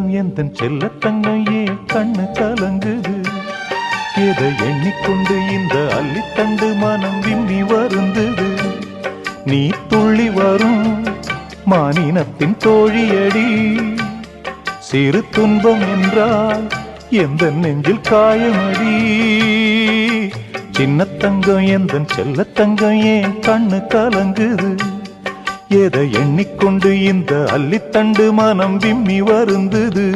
தங்கம் எந்தன் செல்லத்தங்கம் ஏன் கண்ணு கலங்குது? எதை எண்ணிக்கொண்டு இந்த அள்ளித்தண்டு மனம் விம்மி வருந்தது? நீ துள்ளி வரும் மானினத்தின் தோழியடி, சிறு துன்பம் என்றால் எந்த நெஞ்சில் காயமடி. சின்ன தங்கம் எந்தன் செல்லத்தங்கம் ஏன் கண்ணு கலங்குது? எதை எண்ணிக்கொண்டு இந்த அள்ளித்தண்டு மனம் விம்மி வருந்தது?